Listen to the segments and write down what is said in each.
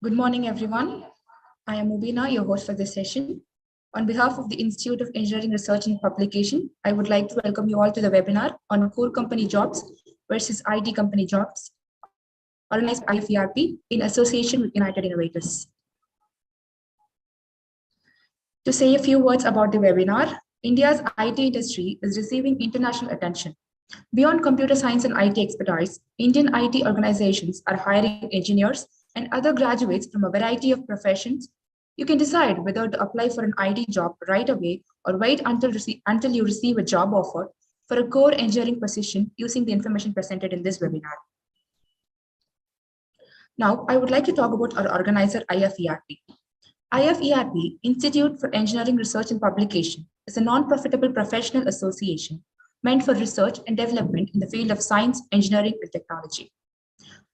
Good morning, everyone. I am Mubina, your host for this session. On behalf of the Institute of Engineering Research and Publication, I would like to welcome you all to the webinar on core company jobs versus IT company jobs, organized by IFERP in association with United Innovators. To say a few words about the webinar, India's IT industry is receiving international attention. Beyond computer science and IT expertise, Indian IT organizations are hiring engineers and other graduates from a variety of professions. You can decide whether to apply for an IT job right away or wait until you receive a job offer for a core engineering position using the information presented in this webinar. Now, I would like to talk about our organizer, IFERP. IFERP, Institute for Engineering Research and Publication, is a non-profitable professional association meant for research and development in the field of science, engineering, and technology.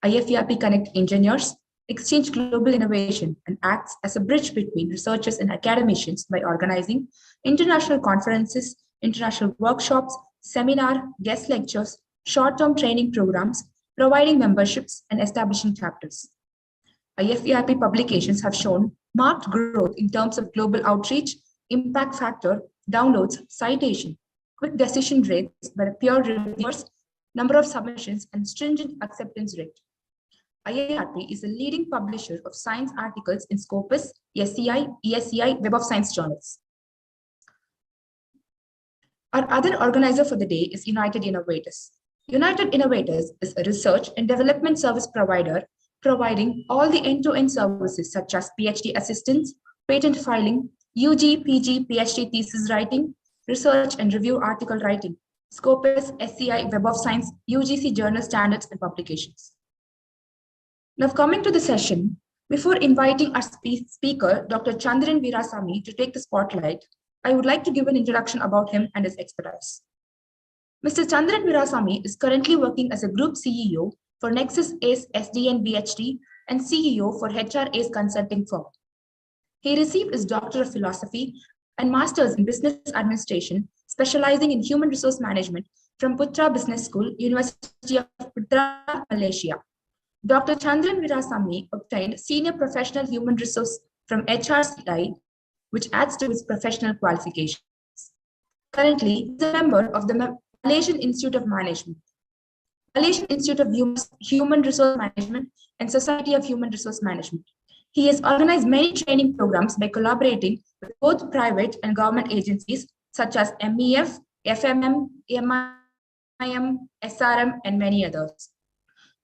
IFERP connects engineers, exchange global innovation, and acts as a bridge between researchers and academicians by organizing international conferences, international workshops, seminar, guest lectures, short-term training programs, providing memberships, and establishing chapters. IFERP publications have shown marked growth in terms of global outreach, impact factor, downloads, citation, quick decision rates by the peer reviewers, number of submissions, and stringent acceptance rate. IFERP is a leading publisher of science articles in Scopus, SCI, ESCI, Web of Science journals. Our other organizer for the day is United Innovators. United Innovators is a research and development service provider providing all the end-to-end services such as PhD assistance, patent filing, UG, PG, PhD thesis writing, research and review article writing, Scopus, SCI, Web of Science, UGC journal standards and publications. Now coming to the session, before inviting our speaker, Dr. Chanthiran Veerasamy, to take the spotlight, I would like to give an introduction about him and his expertise. Mr. Chanthiran Veerasamy is currently working as a group CEO for Nexus Ace Sdn Bhd and CEO for HR Ace Consulting Firm. He received his Doctor of Philosophy and Masters in Business Administration, specializing in Human Resource Management from Putra Business School, University of Putra, Malaysia. Dr. Chanthiran Veerasamy obtained Senior Professional Human Resource from HRCI, which adds to his professional qualifications. Currently, he is a member of the Malaysian Institute of Management, Malaysian Institute of Human Resource Management, and Society of Human Resource Management. He has organized many training programs by collaborating with both private and government agencies such as MEF, FMM, MIM, SRM, and many others.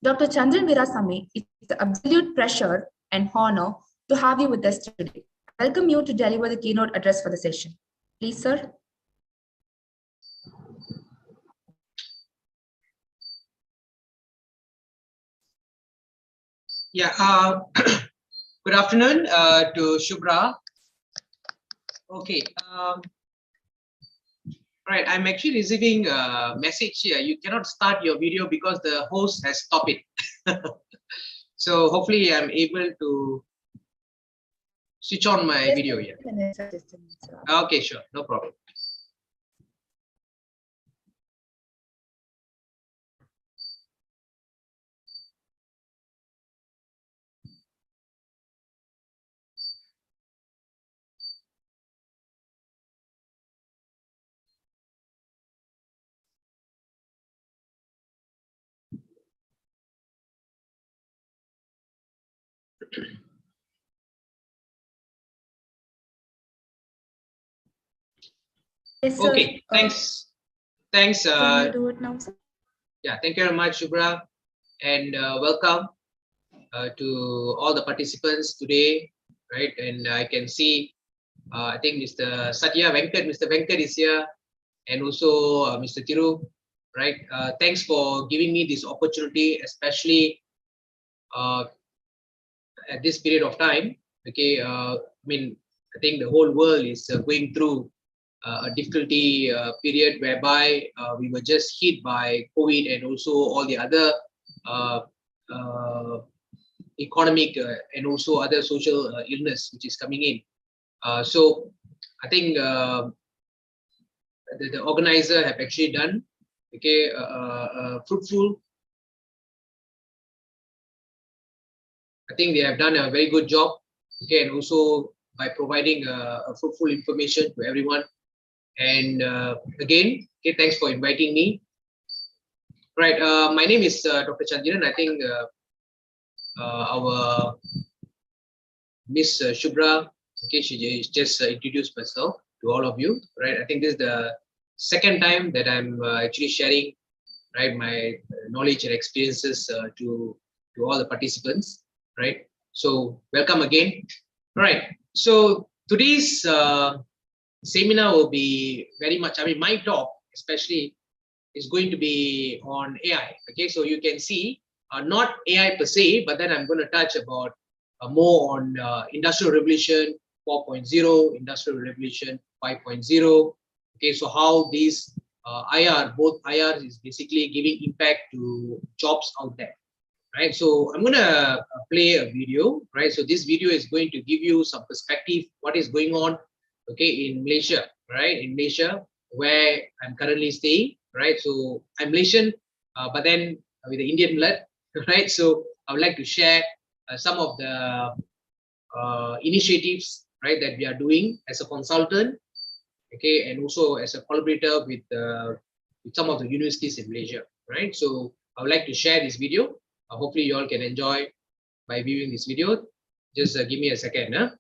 Dr. Chanthiran Veerasamy, it's an absolute pleasure and honor to have you with us today. I welcome you to deliver the keynote address for the session. Please, sir. Yeah, good afternoon to Shubhra. Okay, all right, I'm actually receiving a message here. You cannot start your video because the host has stopped it. So hopefully I'm able to switch on my video here. Okay, sure, no problem. Yes, sir. Okay, thanks. Thanks. Can you do it now, sir? Yeah, thank you very much, Shubhra, and welcome to all the participants today, right? And I can see, I think Mr. Satya Venkat, Mr. Venkat is here, and also Mr. Thiru, right? Thanks for giving me this opportunity, especially at this period of time. Okay, I mean, I think the whole world is going through a difficulty period whereby we were just hit by COVID and also all the other economic and also other social illness which is coming in. So I think the organizer have actually done fruitful I think they have done a very good job. Okay, and also by providing a fruitful information to everyone. And again, okay, thanks for inviting me. Right, my name is Dr. Chanthiran. I think our Miss Shubhra, okay, she just introduced myself to all of you. Right, I think this is the second time that I'm actually sharing, right, my knowledge and experiences to all the participants. Right, so welcome again. All right, so today's seminar will be very much, I mean, my talk especially is going to be on AI. Okay, so you can see not AI per se, but then I'm going to touch about more on Industrial Revolution 4.0, Industrial Revolution 5.0. Okay, so how these both IR is basically giving impact to jobs out there. Right, so I'm gonna play a video. Right, so this video is going to give you some perspective what is going on, okay, in Malaysia. Right, in Malaysia where I'm currently staying. Right, so I'm Malaysian, but then with the Indian blood. Right, so I would like to share some of the initiatives, right, that we are doing as a consultant, okay, and also as a collaborator with some of the universities in Malaysia. Right, so I would like to share this video. Hopefully you all can enjoy by viewing this video. Just give me a second.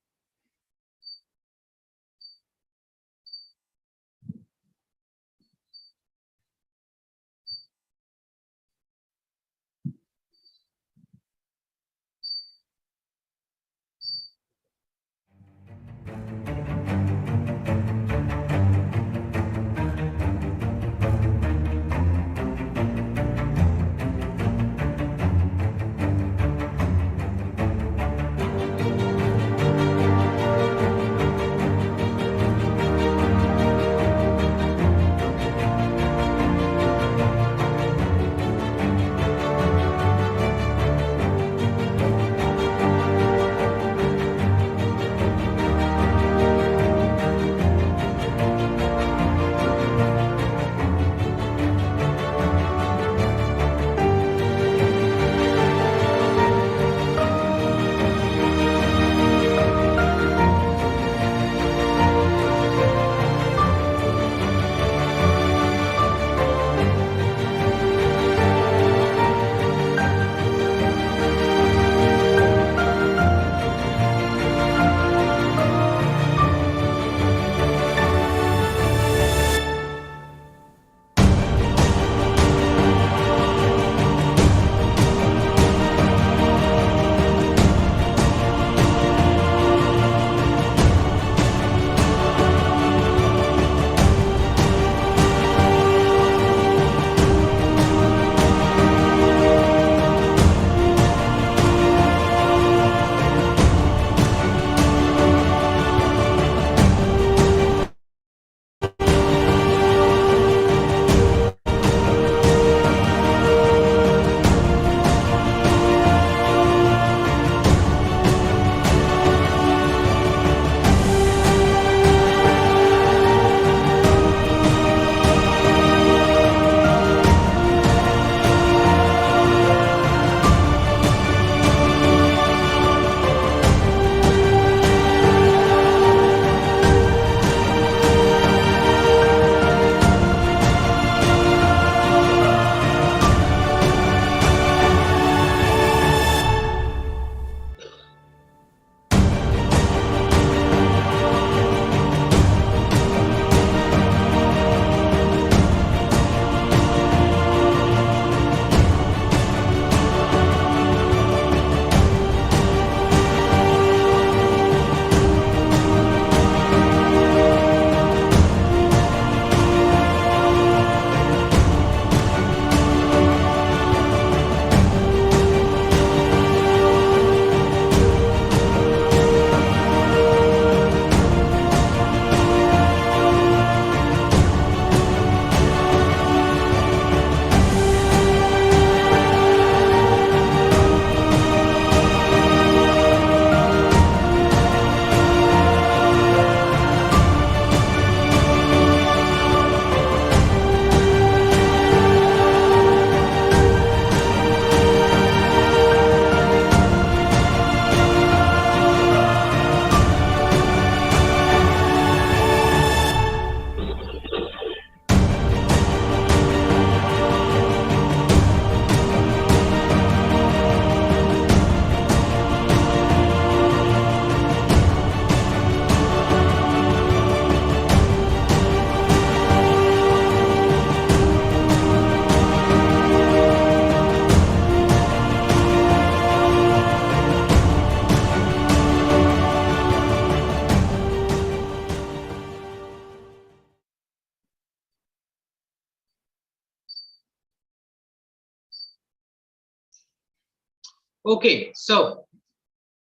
Okay, so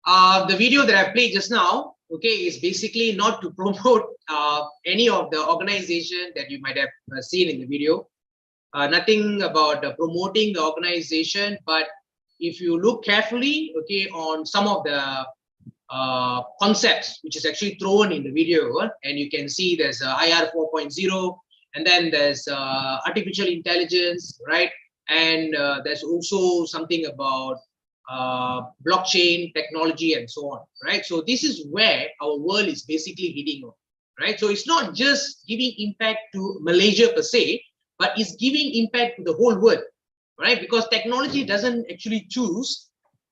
the video that I played just now, okay, is basically not to promote any of the organization that you might have seen in the video. Nothing about promoting the organization, but if you look carefully, okay, on some of the concepts which is actually thrown in the video, and you can see there's IR 4.0, and then there's artificial intelligence, right? And there's also something about blockchain technology and so on, right? So this is where our world is basically heading on, right? So it's not just giving impact to Malaysia per se, but it's giving impact to the whole world, right? Because technology doesn't actually choose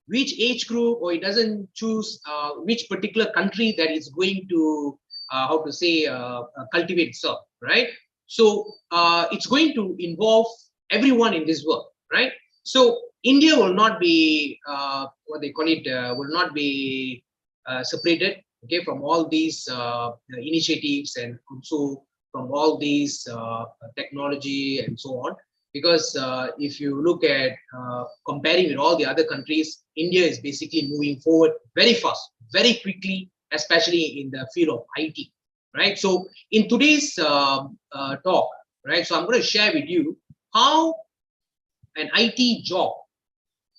which age group, or it doesn't choose which particular country that is going to how to say cultivate itself, right? So it's going to involve everyone in this world, right? So India will not be what they call it will not be separated, okay, from all these initiatives, and also from all these technology and so on. Because if you look at comparing with all the other countries, India is basically moving forward very fast, very quickly, especially in the field of IT, right? So in today's talk, right, so I'm going to share with you how an IT job,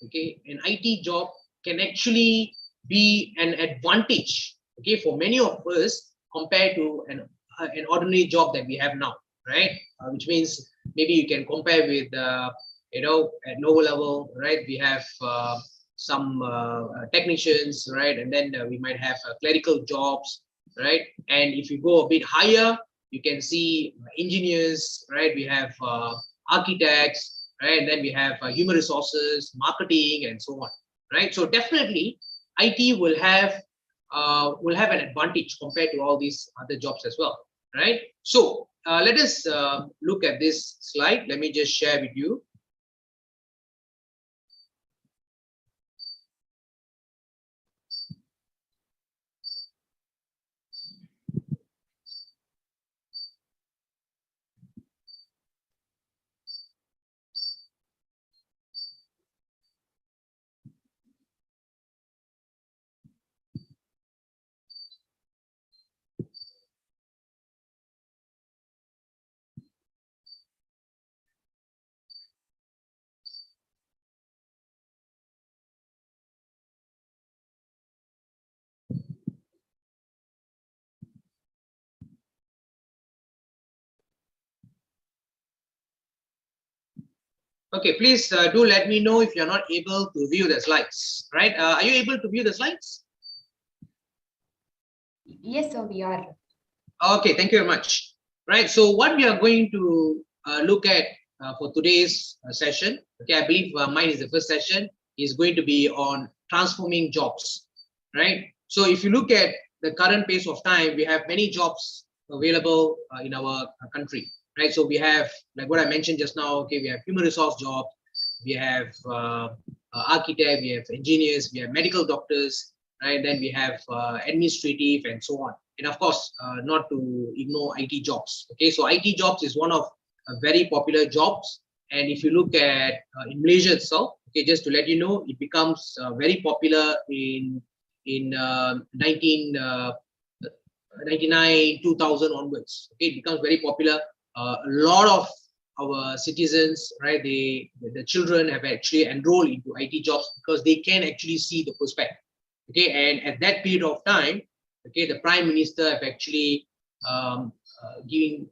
okay, an IT job can actually be an advantage, okay, for many of us compared to an ordinary job that we have now, right? Which means maybe you can compare with at lower level, right? We have some technicians, right? And then we might have clerical jobs, right? And if you go a bit higher, you can see engineers, right? We have architects, right? And then we have human resources, marketing, and so on, right? So definitely, IT will have an advantage compared to all these other jobs as well, right? So let us look at this slide. Let me just share with you. Okay, please do let me know if you're not able to view the slides, right? Are you able to view the slides? Yes, sir, we are. Okay, thank you very much. Right, so what we are going to look at for today's session, okay, I believe mine is the first session, is going to be on transforming jobs, right? So if you look at the current pace of time, we have many jobs available in our country, right? So we have, like what I mentioned just now, okay, we have human resource jobs, we have architect, we have engineers, we have medical doctors, right? Then we have administrative and so on. And of course, not to ignore IT jobs. Okay, so IT jobs is one of very popular jobs. And if you look at in Malaysia itself, okay, just to let you know, it becomes very popular in 1999, 2000 onwards. Okay, it becomes very popular. A lot of our citizens, right, the children have actually enrolled into IT jobs because they can actually see the prospect. Okay, and at that period of time, okay, the Prime Minister have actually he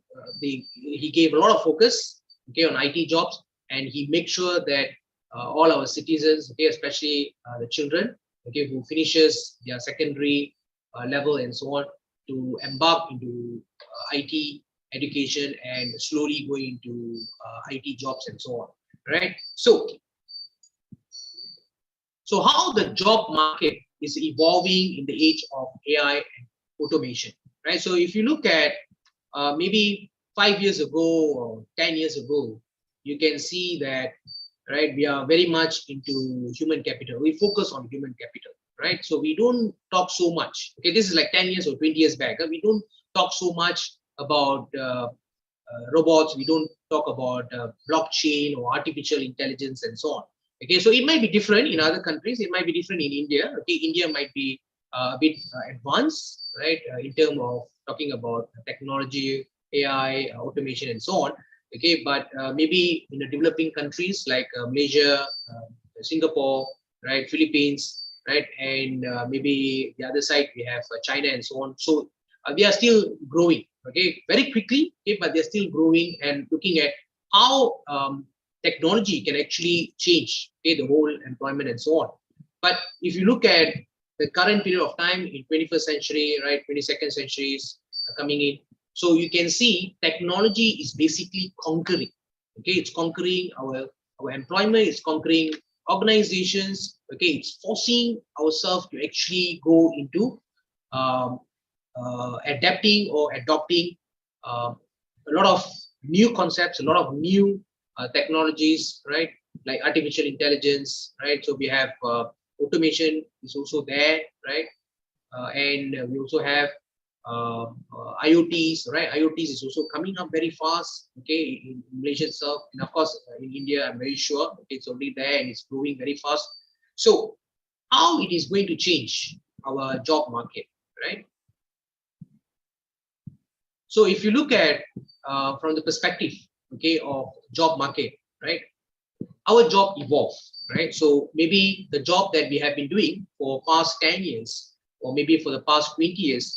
gave a lot of focus, okay, on IT jobs, and he made sure that all our citizens, okay, especially the children, okay, who finishes their secondary level and so on, to embark into IT education and slowly go into IT jobs and so on, right? So how the job market is evolving in the age of AI and automation, right? So if you look at maybe 5 years ago or 10 years ago, you can see that, right, we are very much into human capital. We focus on human capital, right? So we don't talk so much. Okay, this is like 10 years or 20 years back. We don't talk so much about robots. We don't talk about blockchain or artificial intelligence and so on. Okay, so it might be different in other countries. It might be different in India. Okay, India might be a bit advanced, right, in terms of talking about technology, AI, automation, and so on. Okay, but maybe in the developing countries like Malaysia, Singapore, right, Philippines, right, and maybe the other side we have China and so on. So they are still growing, okay, very quickly, okay, but they're still growing and looking at how technology can actually change, okay, the whole employment and so on. But if you look at the current period of time in 21st century, right, 22nd centuries coming in, so you can see technology is basically conquering, okay, it's conquering our employment, it's conquering organizations, okay, it's forcing ourselves to actually go into adapting or adopting a lot of new concepts, a lot of new technologies, right? Like artificial intelligence, right? So we have automation is also there, right? And we also have IoTs, right? IoTs is also coming up very fast, okay, in Malaysia itself, and of course in India, I'm very sure it's already there and it's growing very fast. So how it is going to change our job market, right? So if you look at from the perspective, okay, of job market, right, our job evolves, right? So maybe the job that we have been doing for past 10 years, or maybe for the past 20 years,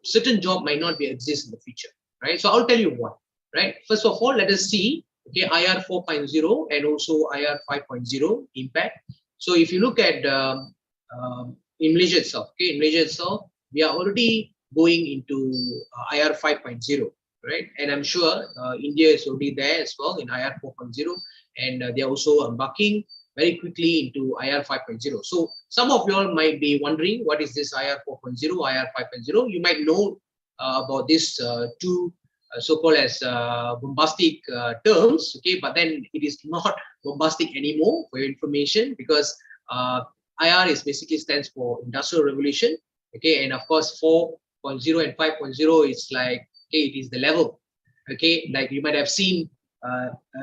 certain job might not be exist in the future, right? So I'll tell you what, right? First of all, let us see, okay, IR 4.0 and also IR 5.0 impact. So if you look at in Malaysia itself, okay, in Malaysia itself, we are already going into IR 5.0, right? And I'm sure India is already there as well in IR 4.0, and they are also embarking very quickly into IR 5.0. So some of you all might be wondering, what is this IR 4.0, IR 5.0? You might know about this two so-called as bombastic terms, okay, but then it is not bombastic anymore for your information, because IR is basically stands for Industrial Revolution, okay, and of course 4.0 and 5.0 is like, okay, it is the level, okay, like you might have seen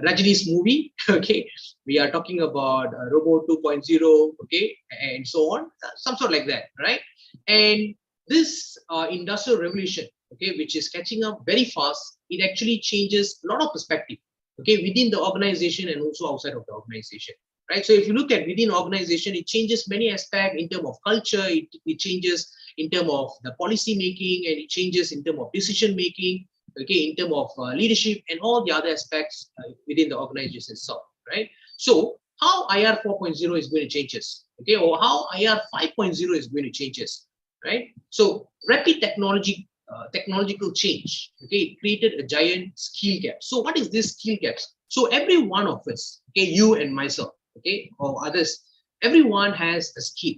Rajini's movie, okay, we are talking about Robo 2.0, okay, and so on, some sort like that, right? And this industrial revolution, okay, which is catching up very fast, it actually changes a lot of perspective, okay, within the organization and also outside of the organization, right? So if you look at within organization, it changes many aspects in terms of culture, it changes in terms of the policy making, and it changes in terms of decision making, okay, in terms of leadership and all the other aspects within the organization itself, right? So how IR 4.0 is going to change us, okay, or how IR 5.0 is going to change us, right? So rapid technological change, okay, it created a giant skill gap. So what is this skill gaps? So every one of us, okay, you and myself, okay, or others, everyone has a skill,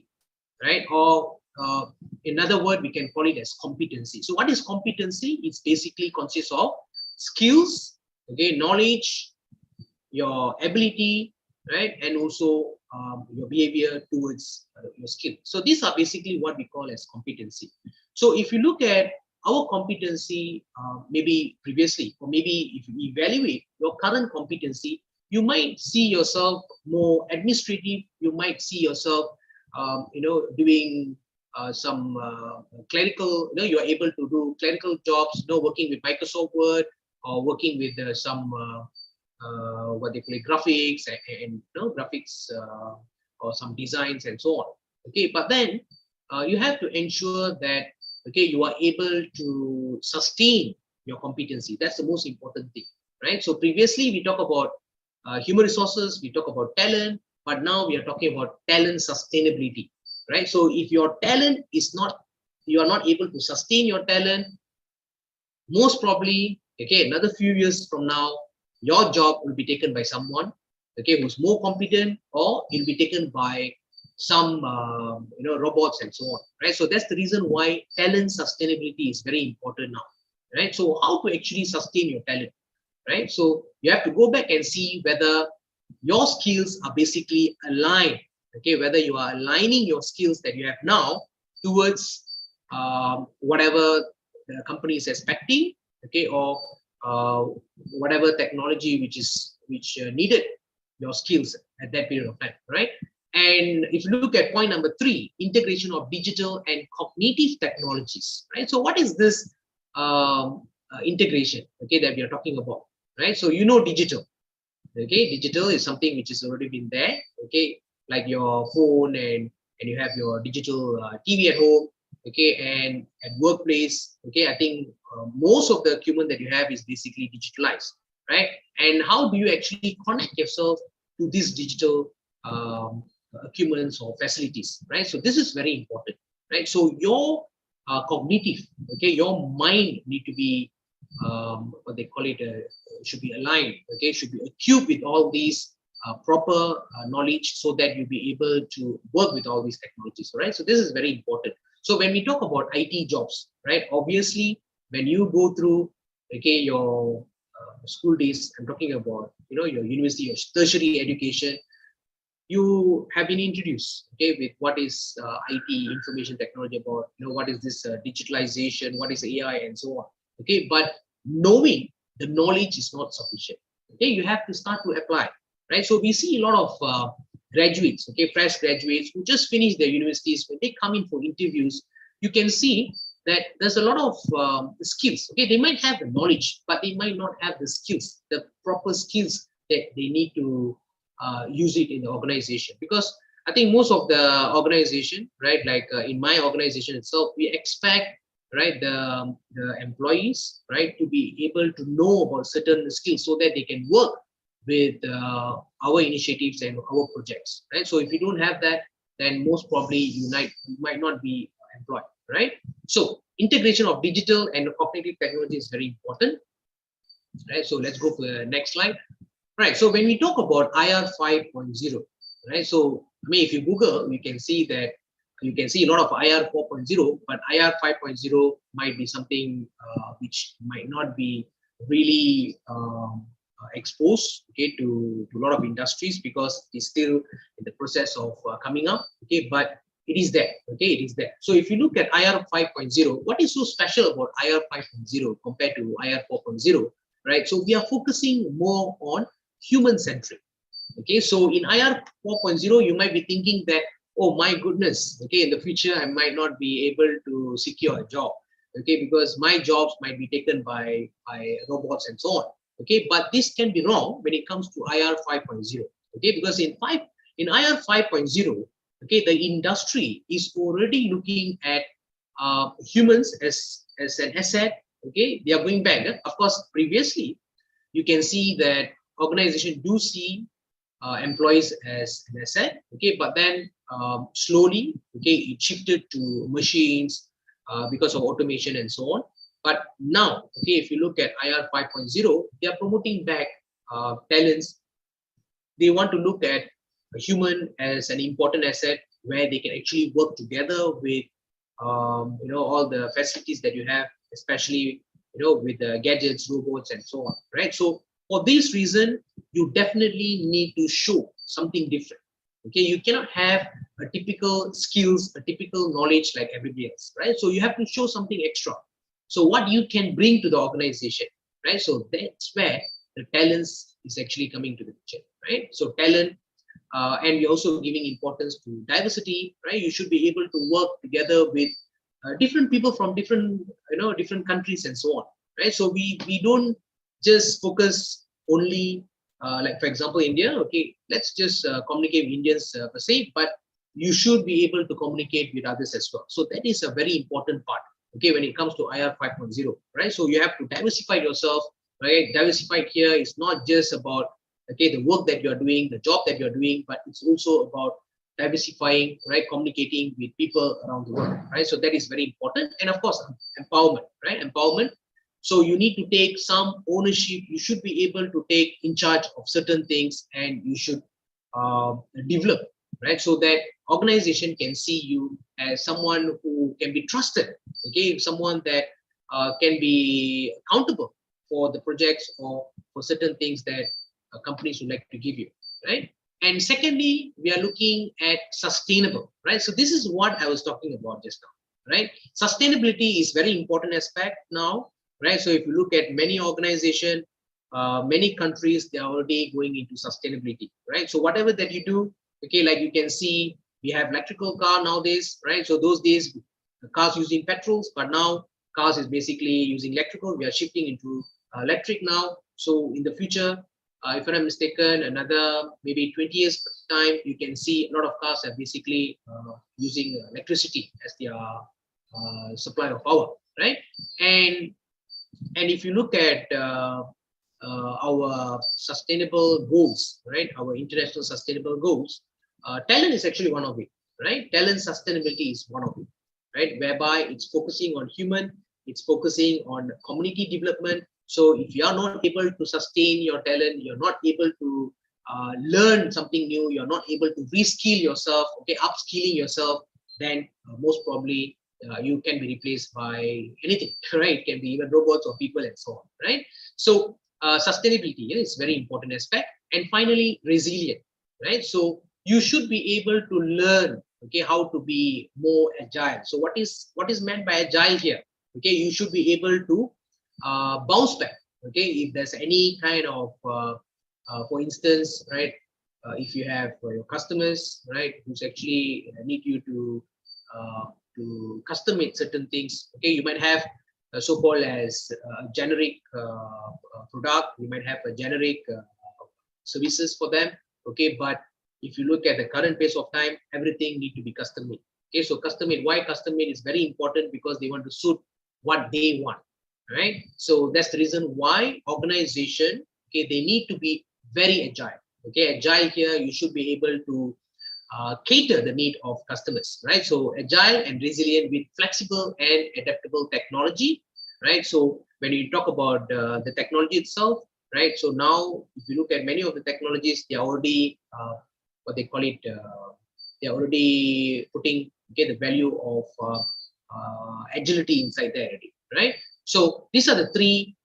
right? Or in other word, we can call it as competency. So what is competency? It's basically consists of skills, okay, knowledge, your ability, right, and also your behavior towards your skill. So these are basically what we call as competency. So if you look at our competency, maybe previously, or maybe if you evaluate your current competency, you might see yourself more administrative. You might see yourself, doing some clerical. You are able to do clerical jobs. Working with Microsoft Word, or working with some what they call it, graphics and graphics or some designs and so on. Okay, but then you have to ensure that, okay, you are able to sustain your competency. That's the most important thing, right? So previously we talk about human resources, we talk about talent, but now we are talking about talent sustainability, right? So if your talent is not, you are not able to sustain your talent, most probably, okay, another few years from now, your job will be taken by someone, okay, who's more competent, or it'll be taken by some robots and so on, right? So that's the reason why talent sustainability is very important now, right? So how to actually sustain your talent, right? So you have to go back and see whether your skills are basically aligned, okay, whether you are aligning your skills that you have now towards whatever the company is expecting, okay, or whatever technology which needed your skills, at that period of time, right? And if you look at point number 3, integration of digital and cognitive technologies, right? So what is this integration, okay, that we are talking about, right? So you know digital, okay, digital is something which has already been there, okay, like your phone, and you have your digital TV at home, okay, and at workplace, okay. I think most of the equipment that you have is basically digitalized, right? And how do you actually connect yourself to these digital equipments or facilities, right? So this is very important, right? So your cognitive, okay, your mind need to be what they call it, should be aligned, okay, should be equipped with all these proper knowledge, so that you'll be able to work with all these technologies, right? So this is very important. So when we talk about IT jobs, right, obviously when you go through, okay, your school days, I'm talking about, you know, your university or tertiary education, you have been introduced, okay, with what is IT, information technology, about, you know, what is this digitalization, what is AI, and so on, okay. But knowing the knowledge is not sufficient, okay. You have to start to apply, right? So we see a lot of graduates, okay, fresh graduates who just finished their universities. When they come in for interviews, you can see that there's a lot of skills, okay. They might have the knowledge, but they might not have the skills, the proper skills that they need to use it in the organization. Because I think most of the organization, right, like in my organization itself, we expect, right, the employees, right, to be able to know about certain skills, so that they can work with our initiatives and our projects, right? So if you don't have that, then most probably you might not be employed, right? So integration of digital and cognitive technology is very important, right? So let's go to the next slide. Right, so when we talk about IR 5.0, right, so I mean, if you Google, you can see that you can see a lot of IR 4.0, but IR 5.0 might be something which might not be really exposed, okay, to a lot of industries, because it's still in the process of coming up, okay, but it is there, okay, it is there. So if you look at IR 5.0, what is so special about IR 5.0 compared to IR 4.0, right? So we are focusing more on human-centric, okay. So in IR 4.0, you might be thinking that, oh my goodness, okay, in the future I might not be able to secure a job, okay, because my jobs might be taken by robots and so on, okay. But this can be wrong when it comes to IR 5.0, okay, because in IR 5.0, okay, the industry is already looking at humans as an asset, okay. They are going back. Of course, previously you can see that organizations do see employees as an asset, okay, but then slowly, okay, it shifted to machines because of automation and so on. But now, okay, if you look at IR 5.0, they are promoting back talents. They want to look at a human as an important asset, where they can actually work together with you know, all the facilities that you have, especially, you know, with the gadgets, robots, and so on, right? So for this reason, you definitely need to show something different, okay. You cannot have a typical skills, a typical knowledge like everybody else, right? So you have to show something extra, so what you can bring to the organization, right? So that's where the talents is actually coming to the picture, right? So talent, and we're also giving importance to diversity, right? You should be able to work together with different people from different, you know, different countries and so on, right? So we don't just focus only like, for example, India, okay, let's just communicate with Indians per se, but you should be able to communicate with others as well. So that is a very important part, okay, when it comes to IR 5.0, right? So you have to diversify yourself, right? Diversified here is not just about, okay, the work that you're doing, the job that you're doing, but it's also about diversifying, right? Communicating with people around the world, right? So that is very important. And of course, empowerment, right? Empowerment. So you need to take some ownership. You should be able to take in charge of certain things, and you should develop, right? So that organization can see you as someone who can be trusted, okay? Someone that can be accountable for the projects or for certain things that companies would like to give you, right? And secondly, we are looking at sustainable, right? So this is what I was talking about just now, right? Sustainability is very important aspect now, right? So if you look at many organizations, many countries, they are already going into sustainability, right? So whatever that you do, okay, like you can see, we have electrical car nowadays, right? So those days, the cars using petrols, but now cars is basically using electrical. We are shifting into electric now. So in the future, if I'm not mistaken, another maybe 20 years time, you can see a lot of cars are basically using electricity as their supply of power, right? And if you look at our sustainable goals, right? Our international sustainable goals, talent is actually one of it, right? Talent sustainability is one of it, right? Whereby it's focusing on human, it's focusing on community development. So if you are not able to sustain your talent, you're not able to learn something new, you're not able to reskill yourself, okay, upskilling yourself, then most probably you can be replaced by anything, right? It can be even robots or people and so on, right? So sustainability is very important aspect. And finally, resilient, right? So you should be able to learn, okay, how to be more agile. So what is meant by agile here? Okay, you should be able to bounce back, okay, if there's any kind of for instance, right, if you have your customers, right, who's actually need you to custom make certain things, okay, you might have so-called as a generic product, you might have a generic services for them, okay, but if you look at the current pace of time, everything need to be custom made, okay. So custom made, why custom made is very important? Because they want to suit what they want, right? So that's the reason why organization, okay, they need to be very agile, okay. Agile here, you should be able to cater the need of customers, right? So agile and resilient with flexible and adaptable technology, right? So when you talk about the technology itself, right? So now, if you look at many of the technologies, they are already what they call it, they are already putting, okay, the value of agility inside there already, right? So these are the three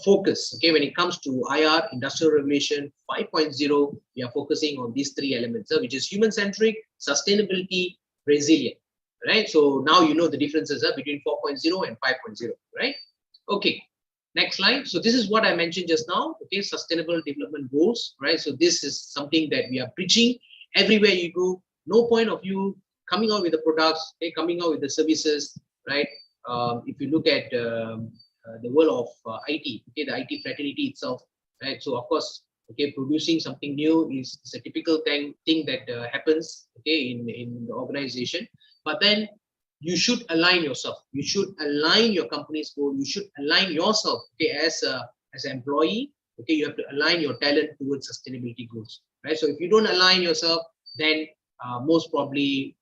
focus, okay, when it comes to IR, Industrial Revolution 5.0, we are focusing on these three elements, which is human-centric, sustainability, resilient, right? So now you know the differences between 4.0 and 5.0, right? Okay, next slide. So this is what I mentioned just now, okay, sustainable development goals, right? So this is something that we are preaching everywhere you go. No point of you coming out with the products, okay, coming out with the services, right? If you look at the world of IT, okay, the IT fraternity itself, right? So of course, okay, producing something new is a typical thing that happens, okay, in the organization. But then you should align yourself. You should align your company's goal. You should align yourself, okay, as an employee, okay, you have to align your talent towards sustainability goals, right? So if you don't align yourself, then most probably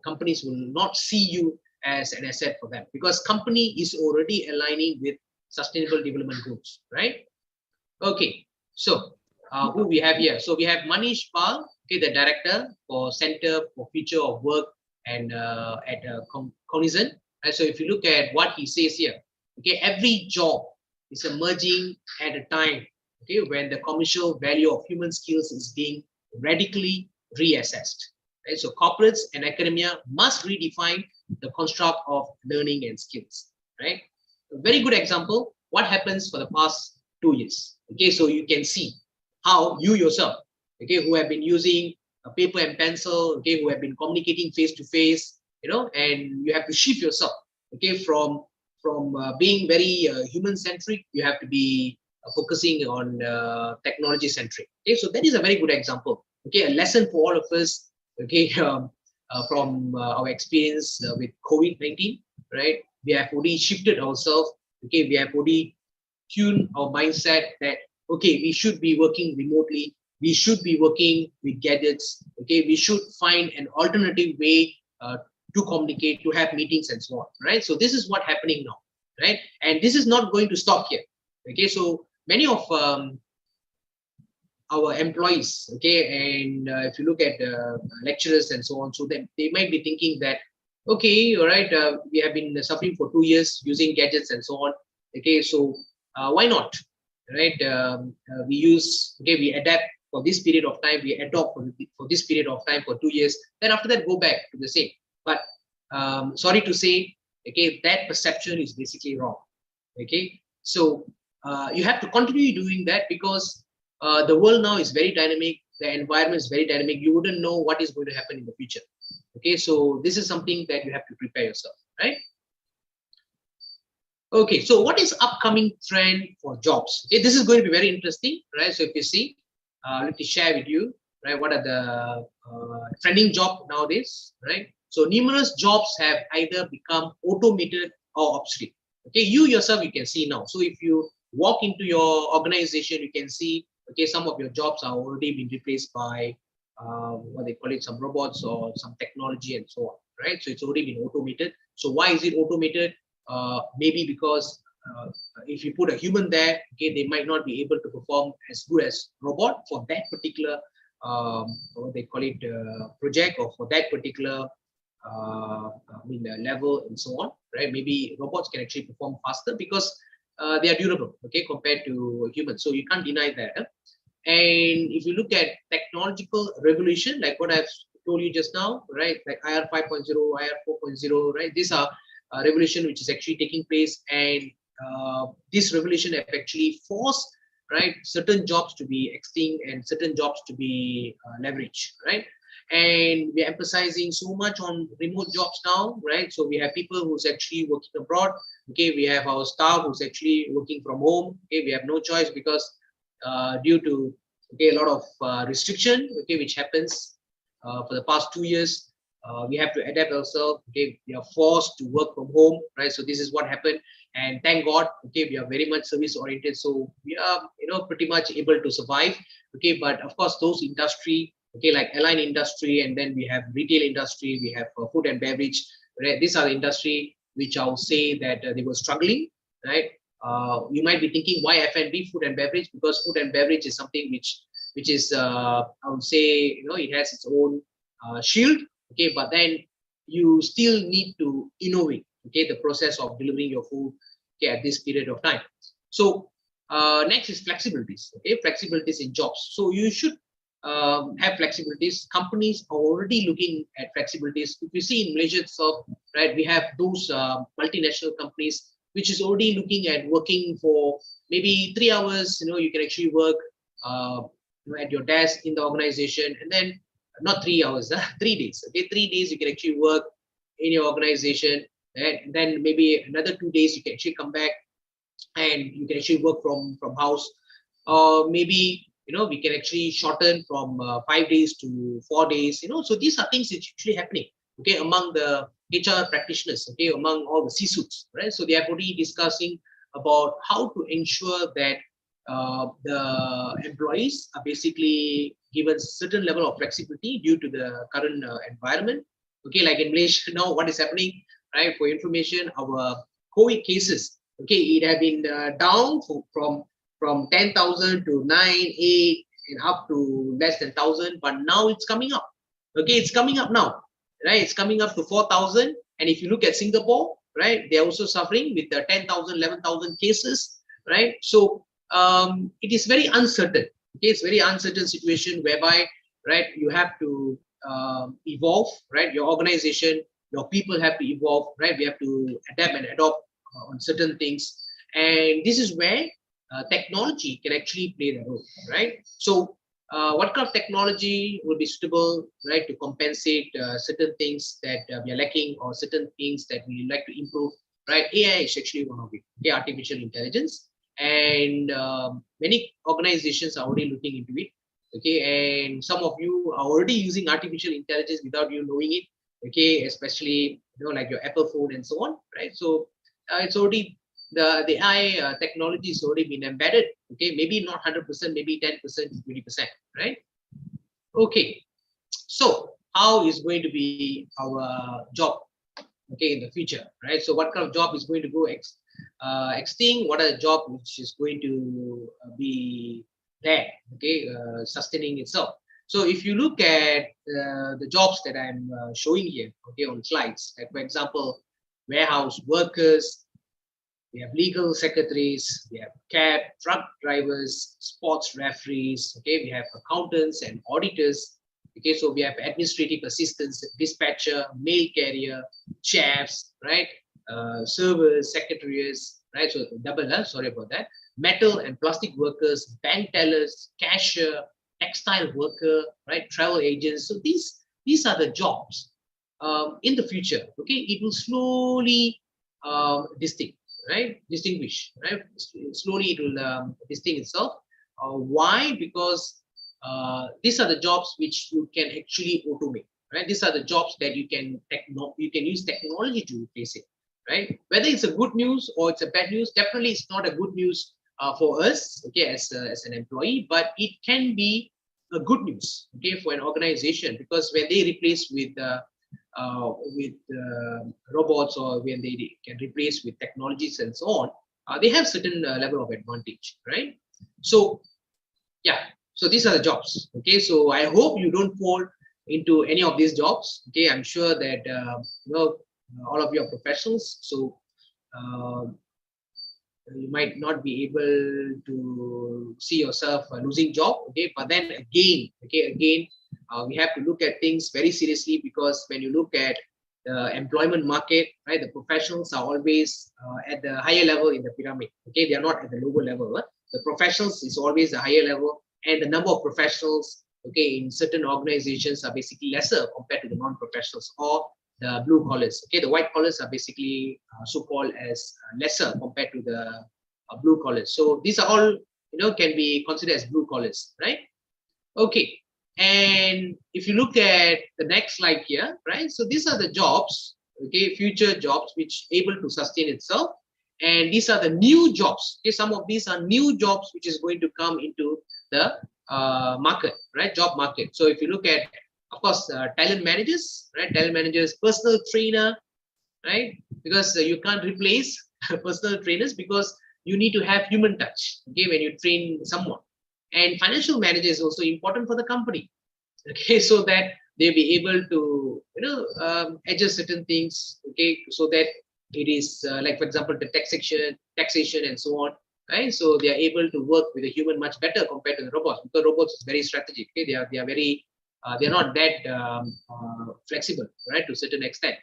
companies will not see you as an asset for them, because company is already aligning with sustainable development goals, right? Okay, so who we have here? So we have Manish Pal, okay, the director for Center for Future of Work and at Cognizant. Right? So if you look at what he says here, okay, every job is emerging at a time, okay, when the commercial value of human skills is being radically reassessed. Right? So corporates and academia must redefine the construct of learning and skills, right? A very good example, what happens for the past 2 years, okay? So you can see how you yourself, okay, who have been using a paper and pencil, okay, who have been communicating face to face, you know, and you have to shift yourself, okay, from being very human centric, you have to be focusing on technology centric, okay? So that is a very good example, okay, a lesson for all of us, okay, from our experience with COVID-19, right? We have already shifted ourselves, okay, we have already tuned our mindset that, okay, we should be working remotely, we should be working with gadgets, okay, we should find an alternative way to communicate, to have meetings and so on, right? So this is what's happening now, right? And this is not going to stop here, okay? So many of our employees, okay, and if you look at lecturers and so on, so they might be thinking that, okay, all right, we have been suffering for 2 years using gadgets and so on, okay, so why not, right? We use, okay, we adapt for this period of time, we adopt for this period of time for 2 years, then after that go back to the same. But sorry to say, okay, that perception is basically wrong, okay? So you have to continue doing that, because the world now is very dynamic, the environment is very dynamic, you wouldn't know what is going to happen in the future. Okay, so this is something that you have to prepare yourself, right? Okay, so what is upcoming trend for jobs? Okay, this is going to be very interesting, right? So if you see, let me share with you, right, what are the trending job nowadays, right? So numerous jobs have either become automated or obsolete. Okay, you yourself, you can see now. So if you walk into your organization, you can see, okay, some of your jobs are already been replaced by what they call it, some robots or some technology and so on, right? So it's already been automated. So why is it automated? Maybe because if you put a human there, okay, they might not be able to perform as good as robot for that particular what they call it, project, or for that particular level and so on, right? Maybe robots can actually perform faster because they are durable, okay, compared to humans. So you can't deny that. And if you look at technological revolution, like what I've told you just now, right, like IR 5.0, IR 4.0, right, these are revolution which is actually taking place, and this revolution have actually forced, right, certain jobs to be extinct and certain jobs to be leveraged, right? And we're emphasizing so much on remote jobs now, right? So we have people who's actually working abroad, okay, we have our staff who's actually working from home, okay, we have no choice because due to, okay, a lot of restriction, okay, which happens for the past 2 years. We have to adapt ourselves, okay, we are forced to work from home, right? So this is what happened, and thank God, okay, we are very much service oriented, so we are, pretty much able to survive, okay. But of course those industry, okay, like airline industry, and then we have retail industry, we have food and beverage, right? These are the industry which I'll say that they were struggling, right? You might be thinking, why F&B, food and beverage? Because food and beverage is something which is I would say, it has its own shield, okay, but then you still need to innovate, okay, the process of delivering your food, okay, at this period of time. So next is flexibilities, okay, flexibilities in jobs. So you should have flexibilities. Companies are already looking at flexibilities. If you see in Malaysia itself, right, we have those multinational companies which is already looking at working for maybe 3 hours. You can actually work at your desk in the organization, and then not 3 hours, 3 days. Okay, 3 days you can actually work in your organization, and then maybe another 2 days you can actually come back and you can actually work from house. Or maybe we can actually shorten from 5 days to 4 days. So these are things which actually happening, okay, among the HR practitioners, okay, among all the C-suits, right? So they are already discussing about how to ensure that the employees are basically given certain level of flexibility due to the current environment. Okay, like in Malaysia now, what is happening, right? For information, our COVID cases, okay, it have been down from 10,000 to 9, 8, and up to less than 1,000, but now it's coming up. Okay, it's coming up now, right? It's coming up to 4,000, and if you look at Singapore, right, they're also suffering with the 10,000, 11,000 cases, right? So it is very uncertain. Okay, it's very uncertain situation whereby, right, you have to evolve, right? Your organization, your people have to evolve, right? We have to adapt and adopt on certain things, and this is where technology can actually play the role, right? So what kind of technology will be suitable, right, to compensate certain things that we are lacking, or certain things that we like to improve, right? AI is actually one of it, okay, artificial intelligence. And many organizations are already looking into it, okay, and some of you are already using artificial intelligence without you knowing it, okay, especially like your Apple phone and so on, right? So it's already the AI technology has already been embedded, okay, maybe not 100%, maybe 10%, 20%, right? Okay, so how is going to be our job, okay, in the future, right? So what kind of job is going to go extinct? What are the job which is going to be there, okay, sustaining itself? So if you look at the jobs that I'm showing here, okay, on slides, like for example, warehouse workers, we have legal secretaries, we have cab, truck drivers, sports referees, okay, we have accountants and auditors, okay, so we have administrative assistants, dispatcher, mail carrier, chefs, right, servers, secretaries, right, so double, sorry about that, metal and plastic workers, bank tellers, cashier, textile worker, right, travel agents. So these are the jobs in the future. Okay, it will slowly distinguish, right? Slowly it will distinguish itself. Why? Because these are the jobs which you can actually automate, right? These are the jobs that you can use technology to replace it, right? Whether it's a good news or it's a bad news, definitely it's not a good news for us, okay, as an employee, but it can be a good news, okay, for an organization, because when they replace with robots, or when they can replace with technologies and so on, they have certain level of advantage, right? So yeah, so these are the jobs. Okay, so I hope you don't fall into any of these jobs. Okay, I'm sure that all of you are professionals, so you might not be able to see yourself losing job. Okay, but then again, we have to look at things very seriously, because when you look at the employment market, right, the professionals are always at the higher level in the pyramid. Okay, they are not at the lower level. The professionals is always a higher level, and the number of professionals, okay, in certain organizations are basically lesser compared to the non-professionals or the blue collars. Okay, the white collars are basically so-called as lesser compared to the blue collars. So these are all, can be considered as blue collars, right? Okay, and if you look at the next slide here, right? So these are the jobs, okay, future jobs which able to sustain itself, and these are the new jobs. Okay, some of these are new jobs which is going to come into the market, right? Job market. So if you look at, of course, talent managers, right? Talent managers, personal trainer, right? Because you can't replace personal trainers, because you need to have human touch, okay, when you train someone. And financial manager is also important for the company, okay, so that they'll be able to adjust certain things, okay, so that it is like, for example, the taxation and so on, right? So they are able to work with a human much better compared to the robots, because robots is very strategic. Okay, they are very they're not that flexible, right, to a certain extent.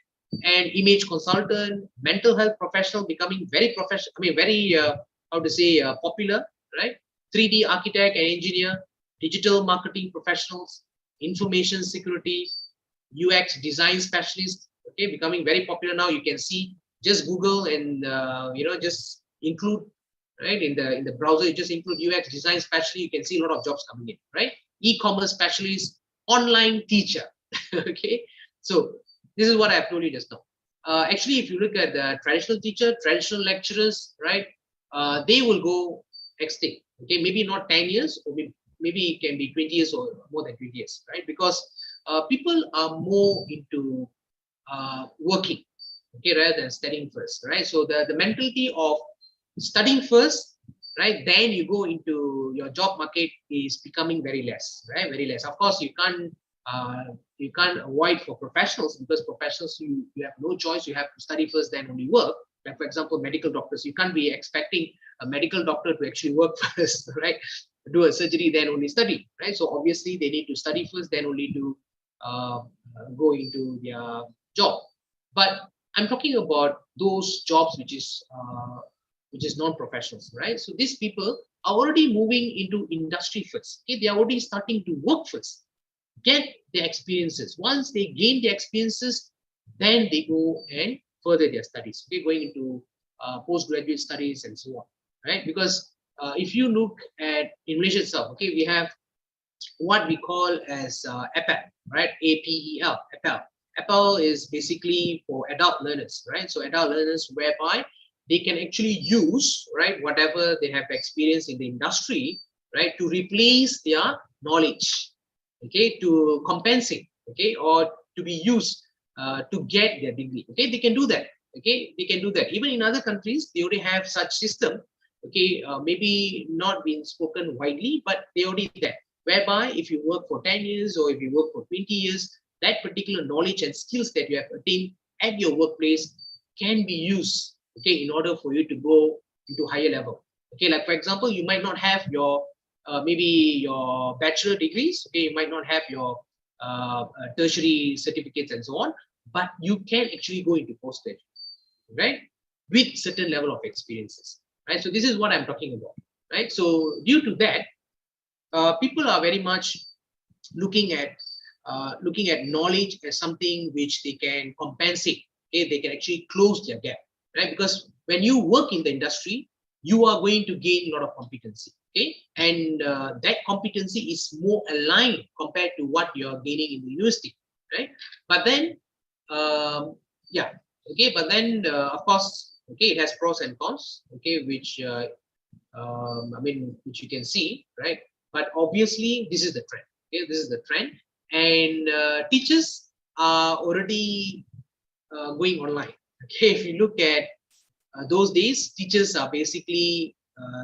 And image consultant, mental health professional becoming very professional. I mean, very how to say popular, right? 3D architect and engineer, digital marketing professionals, information security, UX design specialist. Okay, becoming very popular now. You can see, just Google and just include, right, in the browser, you just include UX design specialist, you can see a lot of jobs coming in, right? E-commerce specialist, online teacher. Okay, so this is what I've told you just now. Actually, if you look at the traditional teacher, traditional lecturers, right, they will go extinct. Okay, maybe not 10 years, or maybe it can be 20 years or more than 20 years, right? Because people are more into working, okay, rather than studying first, right? So the mentality of studying first, right, then you go into your job market is becoming very less, right? Very less. Of course, you can't avoid for professionals, because professionals, you have no choice. You have to study first, then only work. Like, for example, medical doctors, you can't be expecting a medical doctor to actually work first, right? Do a surgery, then only study, right? So obviously they need to study first, then only to go into their job. But I'm talking about those jobs which is non-professionals, right? So these people are already moving into industry first. Okay, they are already starting to work first, get their experiences. Once they gain their experiences, then they go and further their studies. Okay, going into postgraduate studies and so on, right? Because if you look at in Malaysia itself, okay, we have what we call as APEL, right? APEL, APEL. APEL is basically for adult learners, right? So adult learners, whereby they can actually use, right, whatever they have experienced in the industry, right, to replace their knowledge, okay, to compensate, okay, or to be used to get their degree. Okay, they can do that. Okay, they can do that. Even in other countries, they already have such system. Okay, maybe not being spoken widely, but they already there. Whereby if you work for 10 years or if you work for 20 years, that particular knowledge and skills that you have attained at your workplace can be used, okay, in order for you to go into higher level. Okay, like for example, you might not have your maybe your bachelor degrees. Okay, you might not have your tertiary certificates and so on, but you can actually go into postgraduate, right, with certain level of experiences, right? So this is what I'm talking about. right? So due to that, people are very much looking at knowledge as something which they can compensate. Okay, they can actually close their gap, right? Because when you work in the industry, you are going to gain a lot of competency. Okay, and that competency is more aligned compared to what you are gaining in the university, right? But then, yeah, okay, but then of course, okay, it has pros and cons. Okay, which I mean, which you can see, right? But obviously, this is the trend. Okay, this is the trend, and teachers are already going online. Okay, if you look at those days, teachers are basically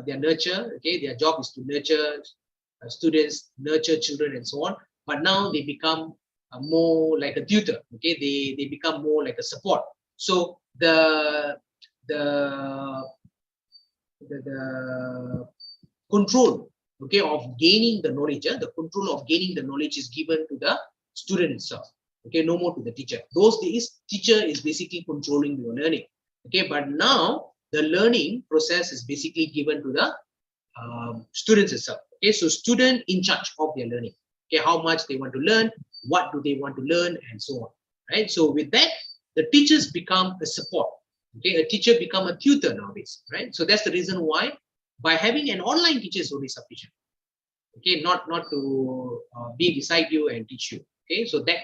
their nurture. Okay, their job is to nurture students, nurture children, and so on. But now they become more like a tutor. Okay, they become more like a support. So the the control, okay, of gaining the knowledge, the control of gaining the knowledge is given to the student itself. Okay, no more to the teacher. Those days, teacher is basically controlling your learning. Okay, but now the learning process is basically given to the students itself. Okay, so student in charge of their learning. Okay, how much they want to learn, what do they want to learn, and so on. Right. So with that, the teachers become a support. Okay, a teacher become a tutor nowadays. Right. So that's the reason why by having an online teacher is only sufficient. Okay, not to be beside you and teach you. Okay, so that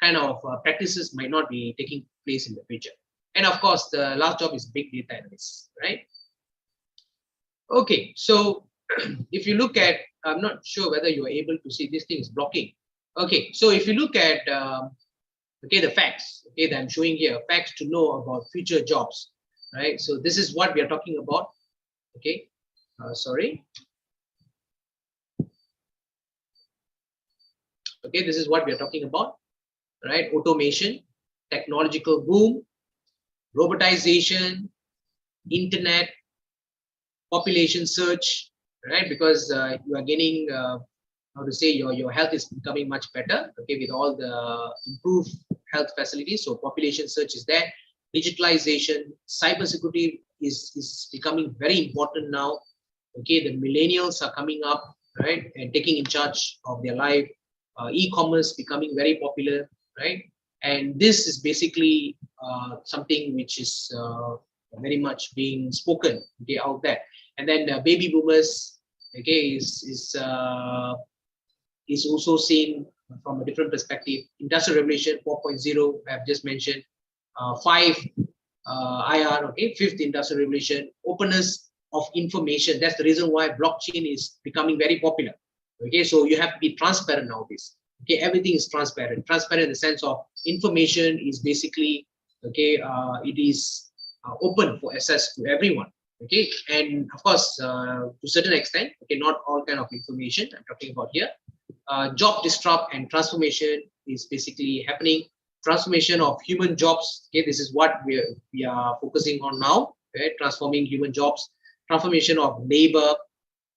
kind of practices might not be taking place in the future. And of course, the last job is big data analyst, right? Okay, so if you look at, I'm not sure whether you are able to see, this thing is blocking. Okay, so if you look at okay, the facts, okay, that I'm showing here, facts to know about future jobs, right? So this is what we are talking about. Okay, sorry. Okay, this is what we are talking about, right? Automation, technological boom, robotization, internet, population search, right? Because you are gaining, how to say, your health is becoming much better, okay, with all the improved health facilities. So population search is there. Digitalization, cybersecurity is becoming very important now. Okay, the millennials are coming up, right, and taking in charge of their life. E-commerce becoming very popular, right? And this is basically something which is very much being spoken, okay, out there. And then baby boomers, okay, is also seen from a different perspective. Industrial Revolution 4.0, I have just mentioned. 5 IR, okay, fifth Industrial Revolution, openness of information. That's the reason why blockchain is becoming very popular. Okay, so you have to be transparent nowadays. Okay, everything is transparent. Transparent in the sense of information is basically, okay, it is open for access to everyone. Okay, and of course, to a certain extent, okay, not all kind of information I'm talking about here. Job disrupt and transformation is basically happening. Transformation of human jobs. Okay, this is what we are focusing on now. Right, transforming human jobs. Transformation of labor.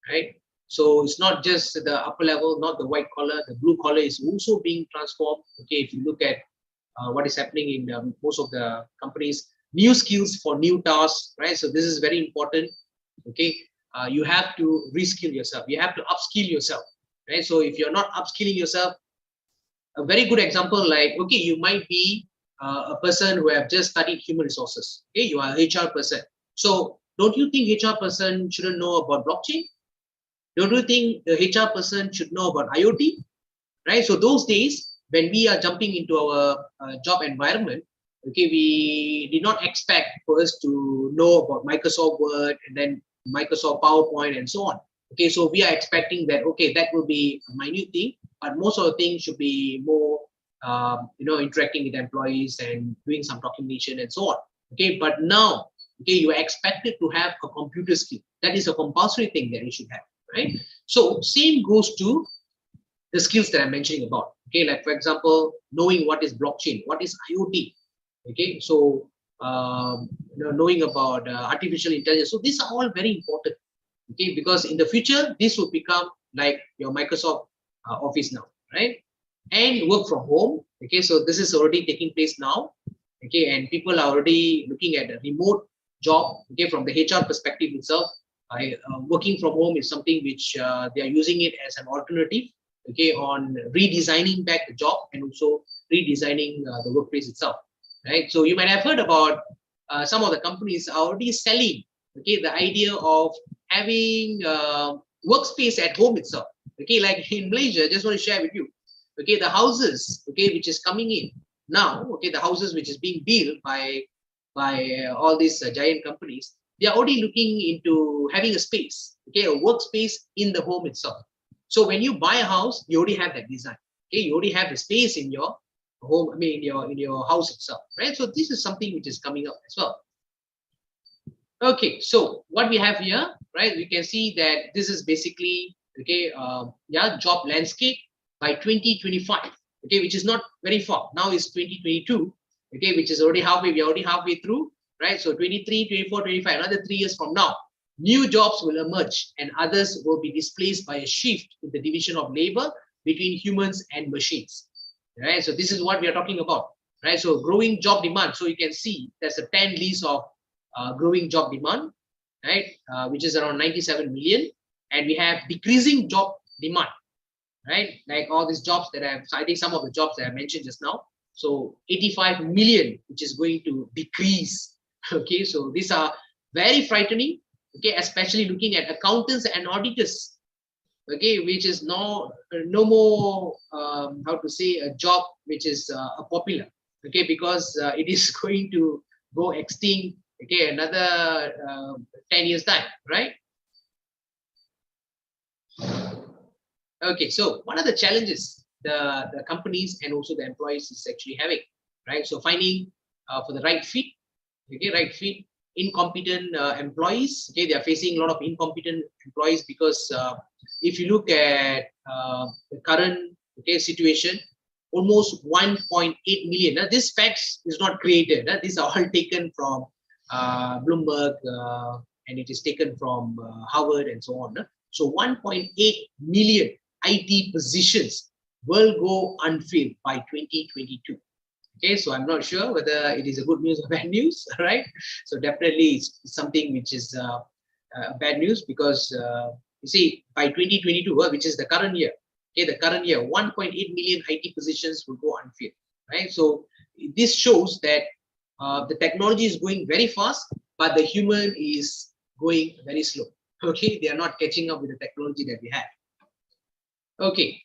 Right. So it's not just the upper level, not the white collar. The blue collar is also being transformed. Okay, if you look at what is happening in most of the companies, new skills for new tasks. Right. So this is very important. Okay, you have to reskill yourself. You have to upskill yourself. Right. So if you're not upskilling yourself, a very good example, like, okay, you might be a person who have just studied human resources. Okay, you are a HR person. So don't you think HR person shouldn't know about blockchain? Don't you think the HR person should know about IoT? Right. So those days when we are jumping into our job environment, okay, we did not expect for us to know about Microsoft Word and then Microsoft PowerPoint and so on. Okay, so we are expecting that, okay, that will be a minute thing, but most of the things should be more, interacting with employees and doing some documentation and so on. Okay, but now, okay, you are expected to have a computer skill. That is a compulsory thing that you should have, right? So same goes to the skills that I'm mentioning about. Okay, like for example, knowing what is blockchain, what is IoT. Okay, so knowing about artificial intelligence. So these are all very important. Okay, because in the future this will become like your Microsoft Office now, right? And work from home. Okay, so this is already taking place now. Okay, and people are already looking at a remote job. Okay, from the HR perspective itself. working from home is something which they are using it as an alternative, okay, on redesigning back the job and also redesigning the workplace itself, right? So you might have heard about some of the companies are already selling, okay, the idea of having workspace at home itself, okay, like in Malaysia. Just want to share with you, okay, the houses, okay, which is coming in now, okay, the houses which is being built by all these giant companies, they are already looking into having a space, okay, a workspace in the home itself. So when you buy a house, you already have that design, okay, you already have the space in your home, I mean in your house itself, right? So this is something which is coming up as well. Okay, so what we have here, right, we can see that this is basically, okay, yeah, job landscape by 2025, okay, which is not very far. Now is 2022, okay, which is already halfway, we are already halfway through, right? So 23, 24, 25, another 3 years from now, new jobs will emerge and others will be displaced by a shift in the division of labor between humans and machines, right? So this is what we are talking about, right? So growing job demand. So you can see there's a 10 list of growing job demand, right, which is around 97 million, and we have decreasing job demand, right, like all these jobs that I have, so I think some of the jobs that I mentioned just now, so 85 million, which is going to decrease, okay, so these are very frightening, okay, especially looking at accountants and auditors, okay, which is no more how to say a job which is popular, okay, because it is going to go extinct, okay, another 10 years time, right? Okay, so what are the challenges the companies and also the employees is actually having, right? So finding for the right fit, okay, right fit, incompetent employees, okay, they are facing a lot of incompetent employees because if you look at the current, okay, situation, almost 1.8 million. Now, this facts is not created. These are all taken from Bloomberg, and it is taken from Harvard and so on. So 1.8 million IT positions will go unfilled by 2022. Okay, so I'm not sure whether it is a good news or bad news, right? So definitely it's something which is bad news because you see by 2022, which is the current year, okay, the current year, 1.8 million IT positions will go unfilled, right? So this shows that the technology is going very fast, but the human is going very slow. Okay, they are not catching up with the technology that we have. Okay,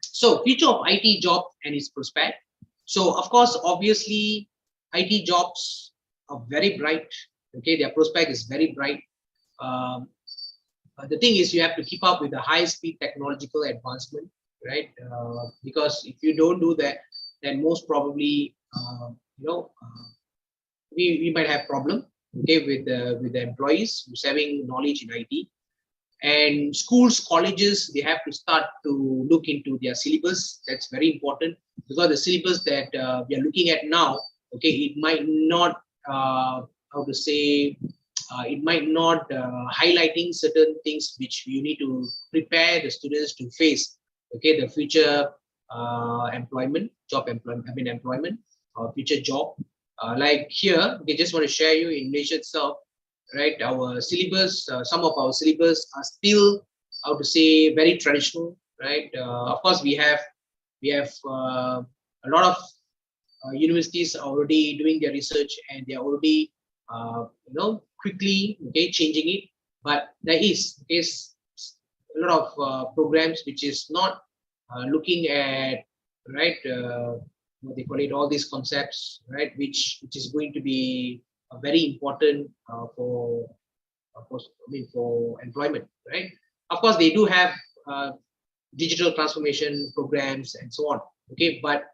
so future of IT job and its prospect. So of course, obviously, IT jobs are very bright. Okay, their prospect is very bright. The thing is, you have to keep up with the high-speed technological advancement, right? Because if you don't do that, then most probably, we might have problem, okay, with the employees who's having knowledge in IT. And schools, colleges, they have to start to look into their syllabus. That's very important because the syllabus that we are looking at now, okay, it might not, how to say, it might not highlighting certain things which you need to prepare the students to face, okay, the future employment, future job. Like here, they just want to share you in Malaysia itself, right? Our syllabus, some of our syllabus are still, how to say, very traditional, right? Of course, we have a lot of universities are already doing their research and they are already, quickly, okay, changing it. But there is a lot of programs which is not looking at, right, what they call it, all these concepts, right, which is going to be very important for employment, right? Of course, they do have digital transformation programs and so on, okay, but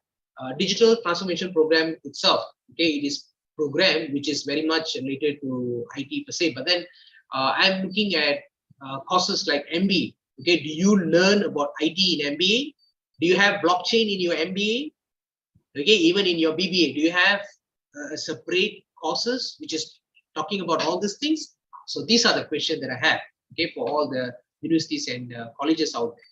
digital transformation program itself, okay, it is program which is very much related to IT per se. But then I'm looking at courses like MBA. Okay, do you learn about IT in MBA? Do you have blockchain in your MBA? Okay, even in your BBA, do you have separate courses which is talking about all these things? So these are the questions that I have, okay, for all the universities and colleges out there.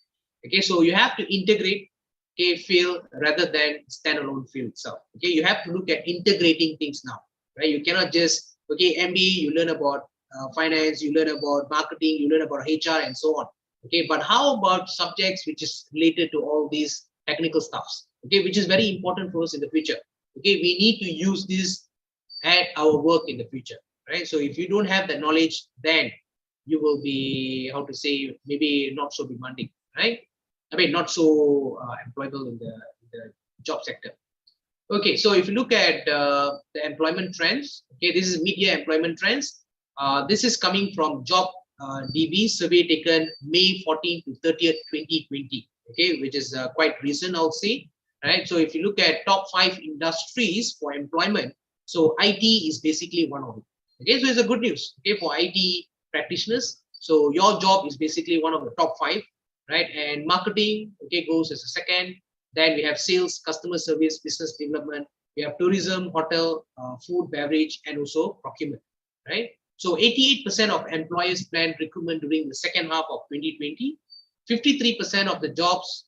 Okay, so you have to integrate, okay, field rather than standalone field itself. Okay, you have to look at integrating things now, right? You cannot just, okay, MBA, you learn about finance, you learn about marketing, you learn about HR and so on. Okay, but how about subjects which is related to all these technical stuffs? Okay, which is very important for us in the future. Okay, we need to use this at our work in the future, right? So if you don't have the knowledge, then you will be, how to say, maybe not so demanding, right? I mean, not so employable in the job sector. Okay, so if you look at the employment trends, okay, this is media employment trends. This is coming from Job DB survey taken May 14th to 30th, 2020, okay, which is quite recent, I'll say, right? So if you look at top 5 industries for employment, so IT is basically one of them. Okay, so it's a good news, okay, for IT practitioners. So your job is basically one of the top 5, right? And marketing, okay, goes as a second. Then we have sales, customer service, business development. We have tourism, hotel, food, beverage, and also procurement, right? So 88% of employers planned recruitment during the second half of 2020. 53% of the jobs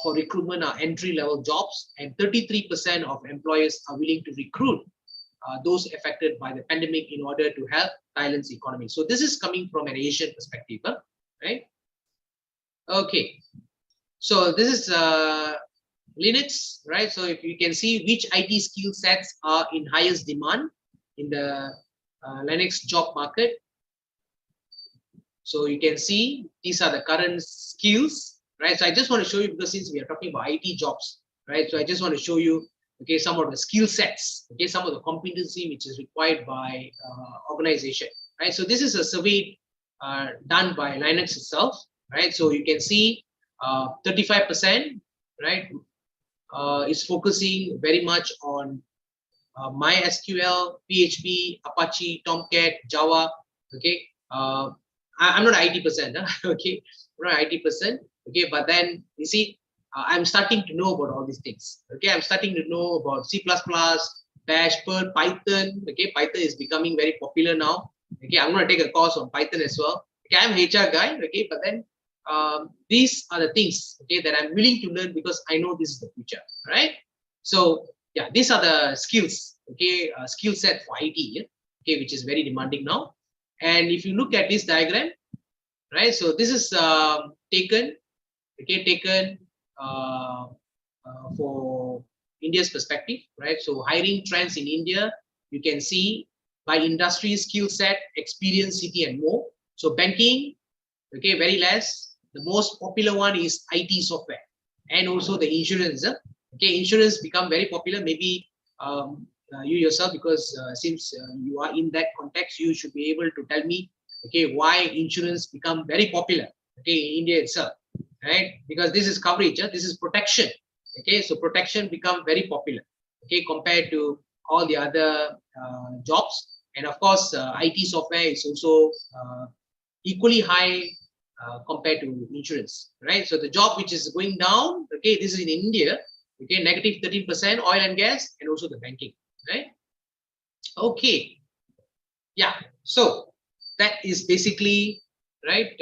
for recruitment are entry-level jobs, and 33% of employers are willing to recruit those affected by the pandemic in order to help Thailand's economy. So this is coming from an Asian perspective, right? Okay. So this is Linux, right? So if you can see which IT skill sets are in highest demand in the Linux job market. So you can see these are the current skills, right? So I just want to show you, because since we are talking about IT jobs, right? So I just want to show you, okay, some of the skill sets, okay, some of the competency which is required by organization, right? So this is a survey done by Linux itself, right? So you can see 35%, right, is focusing very much on MySQL, PHP, Apache, Tomcat, Java. Okay, I'm not 80%, okay, I'm not 80%. Okay, but then you see, I'm starting to know about all these things. Okay, I'm starting to know about C++, Bash, Perl, Python. Okay, Python is becoming very popular now. Okay, I'm going to take a course on Python as well. Okay, I'm an HR guy. Okay, but then these are the things, okay, that I'm willing to learn because I know this is the future, right? So yeah, these are the skills, okay, skill set for IT, okay, which is very demanding now. And if you look at this diagram, right, so this is taken for India's perspective, right? So hiring trends in India, you can see by industry, skill set, experience, city, and more. So banking, okay, very less. The most popular one is IT software, and also the insurance. Okay, insurance become very popular. Maybe you yourself, because since you are in that context, you should be able to tell me, okay, why insurance become very popular, okay, in India itself, right? Because this is coverage, this is protection. Okay, so protection become very popular, okay, compared to all the other jobs. And of course, IT software is also equally high compared to insurance, right? So the job which is going down, okay, this is in India, okay, negative 13%, oil and gas, and also the banking, right? Okay, yeah, so that is basically, right,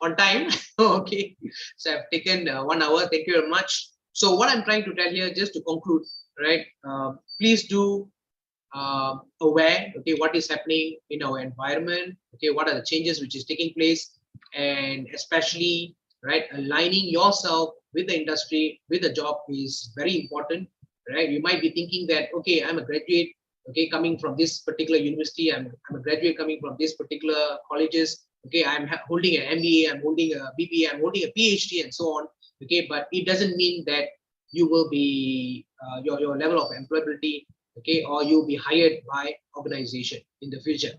on time. Okay, so I've taken 1 hour. Thank you very much. So what I'm trying to tell here, just to conclude, right, please do aware, okay, what is happening in our environment, okay, what are the changes which is taking place, and especially, right, aligning yourself with the industry, with the job is very important, right? You might be thinking that, okay, I'm a graduate, okay, coming from this particular university, I'm a graduate coming from this particular colleges, okay, I'm holding an MBA, I'm holding a BBA, I'm holding a PhD, and so on, okay, but it doesn't mean that you will be your level of employability, okay, or you'll be hired by organization in the future.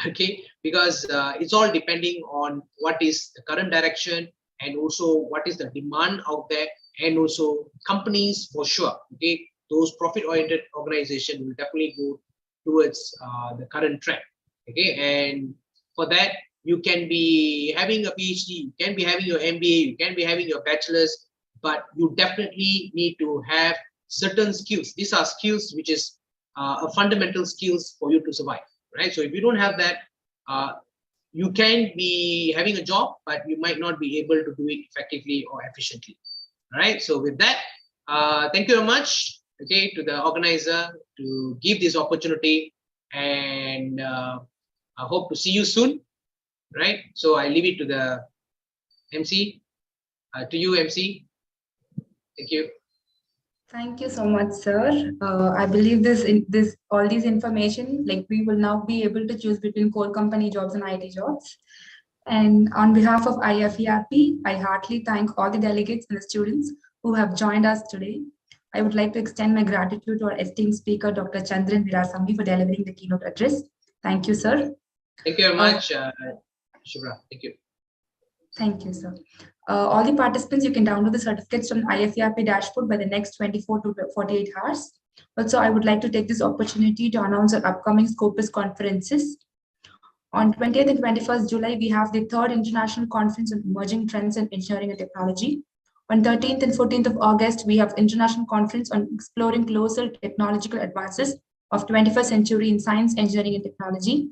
Okay, because it's all depending on what is the current direction, and also what is the demand out there, and also companies for sure, okay, those profit-oriented organizations will definitely go towards the current trend, okay. And for that, you can be having a PhD, you can be having your MBA, you can be having your bachelor's, but you definitely need to have certain skills. These are skills which is a fundamental skills for you to survive, right? So if you don't have that, you can be having a job, but you might not be able to do it effectively or efficiently. All right. So with that, thank you very much, okay, to the organizer to give this opportunity, and I hope to see you soon, right? So I leave it to the MC, to you, MC. Thank you. Thank you so much, sir. I believe this all these information, like we will now be able to choose between core company jobs and IT jobs. And on behalf of IFERP, I heartily thank all the delegates and the students who have joined us today. I would like to extend my gratitude to our esteemed speaker, Dr. Chanthiran Veerasamy, for delivering the keynote address. Thank you, sir. Thank you very much, Shubhra. Thank you. Thank you, sir. All the participants, you can download the certificates from IFERP dashboard by the next 24 to 48 hours. Also, I would like to take this opportunity to announce our upcoming Scopus conferences. On 20th and 21st July, we have the third International Conference on Emerging Trends in Engineering and Technology. On 13th and 14th of August, we have International Conference on Exploring Closer Technological Advances of 21st Century in Science, Engineering and Technology.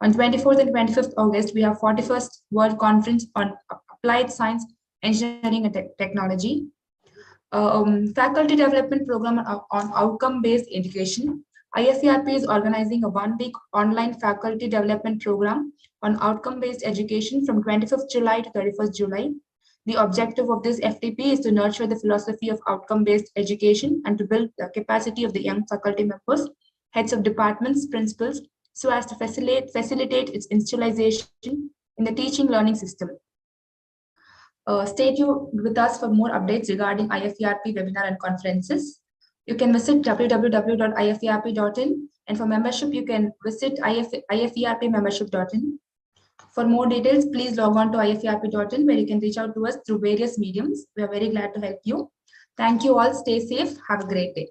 On 24th and 25th August, we have 41st World Conference on Applied Science, Engineering and Technology. Faculty Development Program on Outcome-Based Education. IFERP is organizing a one-week online faculty development program on outcome-based education from 25th July to 31st July. The objective of this FTP is to nurture the philosophy of outcome-based education and to build the capacity of the young faculty members, heads of departments, principals, so as to facilitate its institutionalization in the teaching learning system. Stay tuned with us for more updates regarding IFERP webinar and conferences. You can visit www.iferp.in, and for membership, you can visit iferpmembership.in. For more details, please log on to iferp.in, where you can reach out to us through various mediums. We are very glad to help you. Thank you all. Stay safe. Have a great day.